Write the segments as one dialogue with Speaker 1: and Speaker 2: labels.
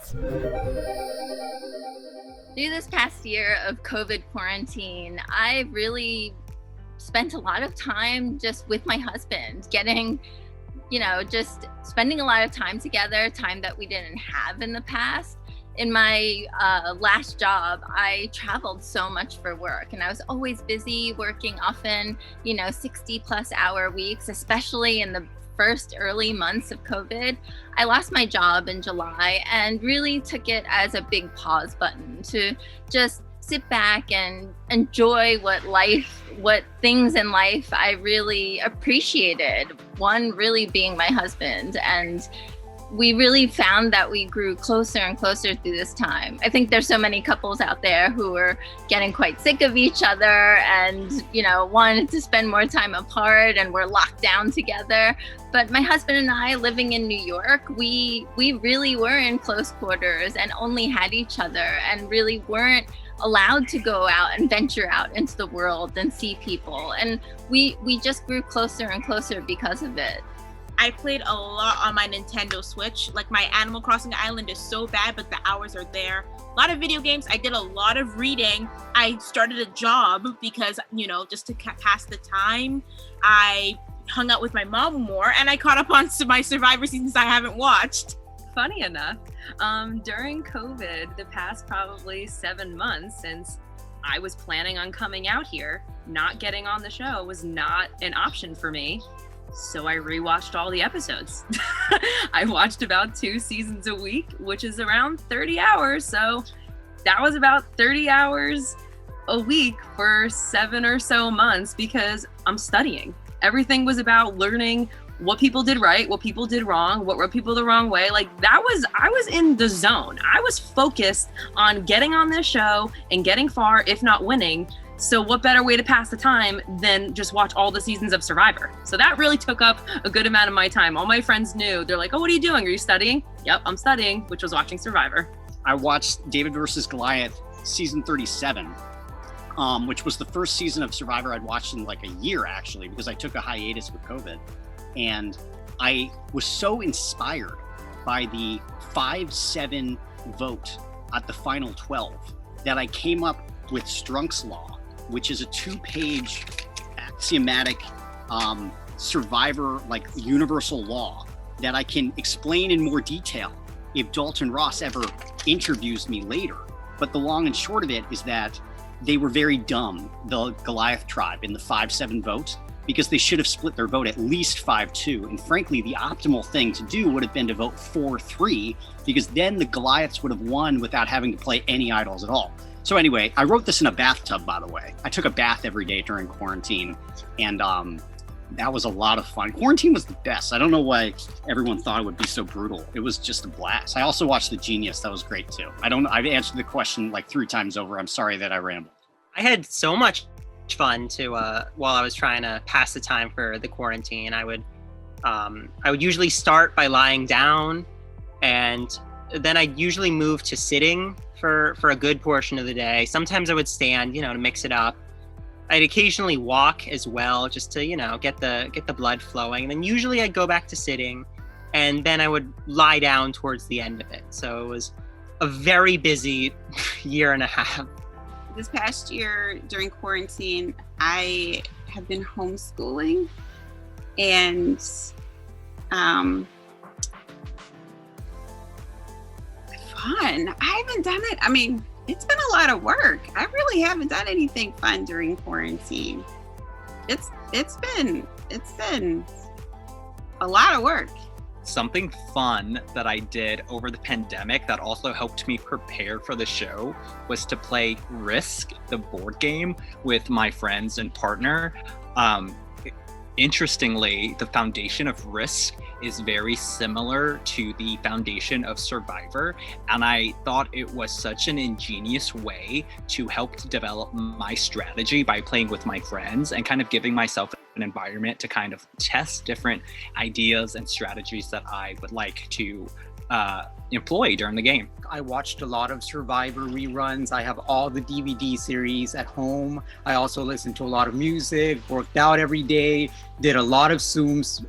Speaker 1: Through this past year of COVID quarantine, I really spent a lot of time just with my husband, just spending a lot of time together, time that we didn't have in the past. In my last job, I traveled so much for work, and I was always busy working, often, 60 plus hour weeks, especially in the first early months of COVID. I lost my job in July and really took it as a big pause button to just sit back and enjoy what things in life I really appreciated. One really being my husband, and we really found that we grew closer and closer through this time. I think there's so many couples out there who are getting quite sick of each other and, wanted to spend more time apart, and we're locked down together. But my husband and I, living in New York, we really were in close quarters and only had each other, and really weren't allowed to go out and venture out into the world and see people. And we just grew closer and closer because of it.
Speaker 2: I played a lot on my Nintendo Switch. Like, my Animal Crossing Island is so bad, but the hours are there. A lot of video games. I did a lot of reading. I started a job because, just to pass the time. I hung out with my mom more, and I caught up on my Survivor seasons I haven't watched.
Speaker 3: Funny enough, during COVID, the past probably 7 months since I was planning on coming out here, not getting on the show was not an option for me. So I rewatched all the episodes. I watched about 2 seasons a week, which is around 30 hours. So that was about 30 hours a week for 7 or so months because I'm studying. Everything was about learning what people did right, what people did wrong, what rubbed people the wrong way. I was in the zone. I was focused on getting on this show and getting far, if not winning. So what better way to pass the time than just watch all the seasons of Survivor? So that really took up a good amount of my time. All my friends knew. They're like, oh, what are you doing? Are you studying? Yep, I'm studying, which was watching Survivor.
Speaker 4: I watched David versus Goliath season 37, which was the first season of Survivor I'd watched in like a year, actually, because I took a hiatus with COVID. And I was so inspired by the 5-7 vote at the final 12 that I came up with Strunk's Law, which is a 2-page axiomatic Survivor, universal law that I can explain in more detail if Dalton Ross ever interviews me later. But the long and short of it is that they were very dumb, the Goliath tribe, in the 5-7 vote, because they should have split their vote at least 5-2. And frankly, the optimal thing to do would have been to vote 4-3, because then the Goliaths would have won without having to play any idols at all. So anyway, I wrote this in a bathtub, by the way. I took a bath every day during quarantine, and that was a lot of fun. Quarantine was the best. I don't know why everyone thought it would be so brutal. It was just a blast. I also watched The Genius. That was great too. I've answered the question 3 times over. I'm sorry that I rambled.
Speaker 5: I had so much fun while I was trying to pass the time for the quarantine. I would usually start by lying down, and then I'd usually move to sitting for a good portion of the day. Sometimes I would stand, to mix it up. I'd occasionally walk as well, just to, get the blood flowing. And then usually I'd go back to sitting, and then I would lie down towards the end of it. So it was a very busy year and a half.
Speaker 6: This past year during quarantine, I have been homeschooling, and fun. I haven't done it. I mean, it's been a lot of work. I really haven't done anything fun during quarantine. It's been a lot of work.
Speaker 7: Something fun that I did over the pandemic that also helped me prepare for the show was to play Risk, the board game, with my friends and partner. Interestingly, the foundation of Risk is very similar to the foundation of Survivor, and I thought it was such an ingenious way to help to develop my strategy by playing with my friends and kind of giving myself an environment to kind of test different ideas and strategies that I would like to employ during the game.
Speaker 8: I watched a lot of Survivor reruns. I have all the DVD series at home. I also listened to a lot of music, worked out every day, did a lot of Zooms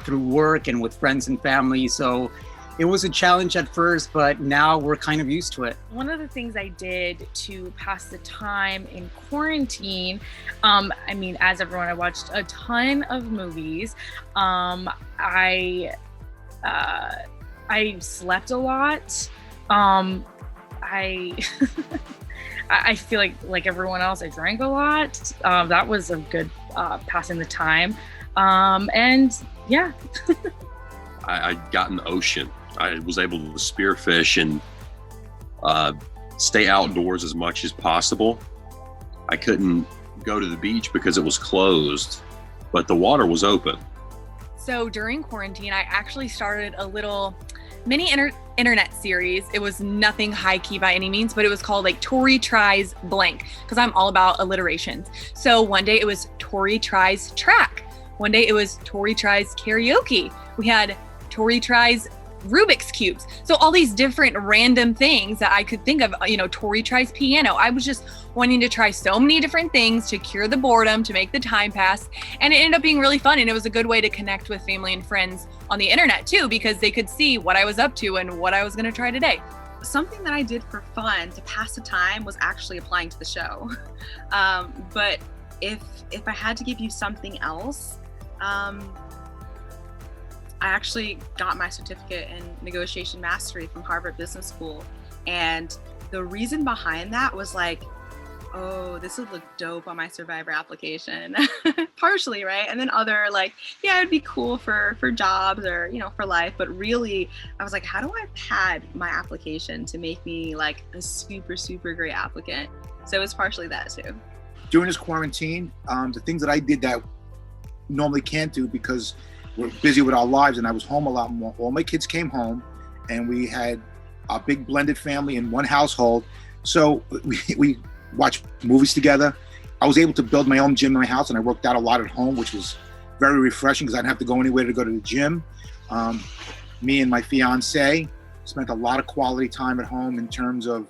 Speaker 8: through work and with friends and family. So It was a challenge at first, but now we're kind of used to it.
Speaker 9: One of the things I did to pass the time in quarantine, as everyone, I watched a ton of movies. I slept a lot. I I feel like everyone else, I drank a lot. That was a good passing the time. And yeah.
Speaker 10: I got in the ocean. I was able to spearfish and stay outdoors as much as possible. I couldn't go to the beach because it was closed, but the water was open.
Speaker 11: So during quarantine, I actually started a little mini internet series. It was nothing high key by any means, but it was called like Tori Tries Blank, because I'm all about alliterations. So one day it was Tori Tries Track. One day it was Tori Tries Karaoke. We had Tori Tries Rubik's Cubes. So all these different random things that I could think of, Tori Tries Piano. I was just wanting to try so many different things to cure the boredom, to make the time pass. And it ended up being really fun. And it was a good way to connect with family and friends on the internet too, because they could see what I was up to and what I was going to try today.
Speaker 3: Something that I did for fun to pass the time was actually applying to the show. But if I had to give you something else, I actually got my certificate in negotiation mastery from Harvard Business School. And the reason behind that was like, oh, this would look dope on my Survivor application. Partially, right? And then other it'd be cool for jobs or, for life. But really, I was like, how do I pad my application to make me like a super, super great applicant? So it's partially that too.
Speaker 12: During this quarantine, the things that I did that normally can't do because we're busy with our lives and I was home a lot more. All my kids came home and we had a big blended family in one household. So we watched movies together. I was able to build my own gym in my house and I worked out a lot at home, which was very refreshing because I didn't have to go anywhere to go to the gym. Me and my fiance spent a lot of quality time at home in terms of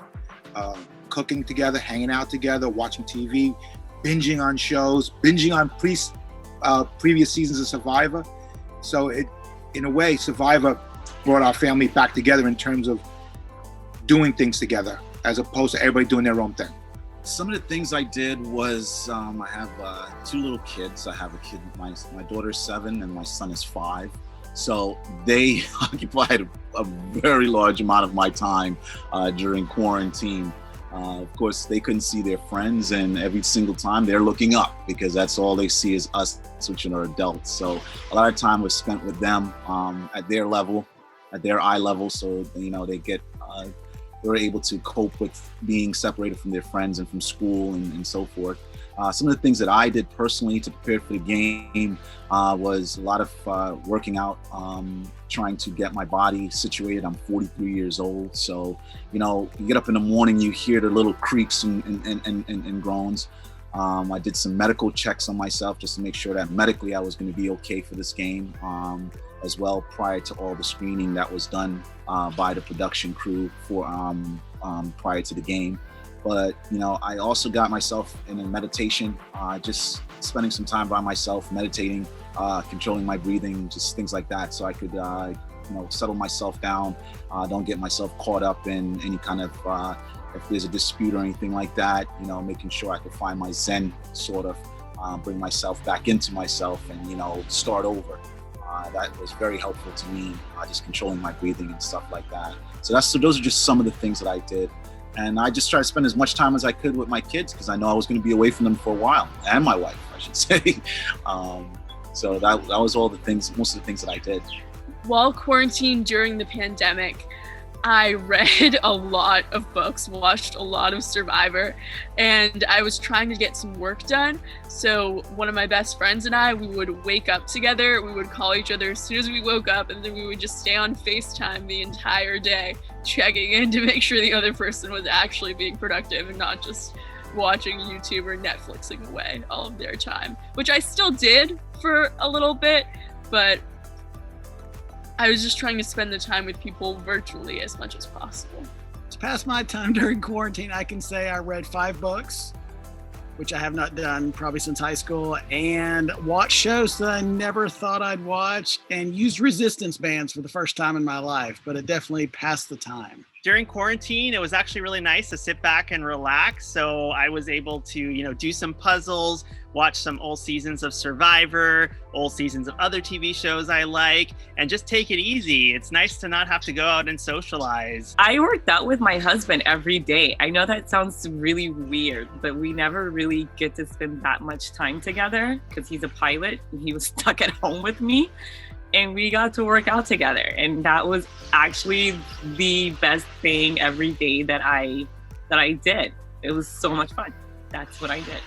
Speaker 12: cooking together, hanging out together, watching TV, binging on shows, binging on previous seasons of Survivor. So in a way, Survivor brought our family back together in terms of doing things together, as opposed to everybody doing their own thing.
Speaker 13: Some of the things I did was I have two little kids. I have a kid, my daughter's 7 and my son is 5. So they occupied a very large amount of my time during quarantine. Of course, they couldn't see their friends, and every single time they're looking up because that's all they see is us, which are adults. So a lot of time was spent with them at their level, at their eye level. So they're able to cope with being separated from their friends and from school and so forth. Some of the things that I did personally to prepare for the game was a lot of working out, trying to get my body situated. I'm 43 years old, so you get up in the morning, you hear the little creaks and groans. I did some medical checks on myself just to make sure that medically I was going to be okay for this game, as well, prior to all the screening that was done by the production crew for prior to the game. But I also got myself in a meditation, just spending some time by myself, meditating, controlling my breathing, just things like that, so I could settle myself down, don't get myself caught up in any kind of if there's a dispute or anything like that, making sure I could find my zen, sort of bring myself back into myself and start over. That was very helpful to me, just controlling my breathing and stuff like that. So those are just some of the things that I did. And I just tried to spend as much time as I could with my kids because I know I was going to be away from them for a while, and my wife, I should say. So that was all the things, most of the things that I did.
Speaker 14: While quarantined during the pandemic, I read a lot of books, watched a lot of Survivor, and I was trying to get some work done. So one of my best friends and I, we would wake up together, we would call each other as soon as we woke up, and then we would just stay on FaceTime the entire day, checking in to make sure the other person was actually being productive and not just watching YouTube or Netflixing away all of their time, which I still did for a little bit, but I was just trying to spend the time with people virtually as much as possible.
Speaker 15: To pass my time during quarantine, I can say I read 5 books, which I have not done probably since high school, and watched shows that I never thought I'd watch, and used resistance bands for the first time in my life, but it definitely passed the time.
Speaker 16: During quarantine, it was actually really nice to sit back and relax. So I was able to, do some puzzles, watch some old seasons of Survivor, old seasons of other TV shows I like, and just take it easy. It's nice to not have to go out and socialize.
Speaker 17: I worked out with my husband every day. I know that sounds really weird, but we never really get to spend that much time together because he's a pilot and he was stuck at home with me. And we got to work out together. And that was actually the best thing every day that I did. It was so much fun. That's what I did.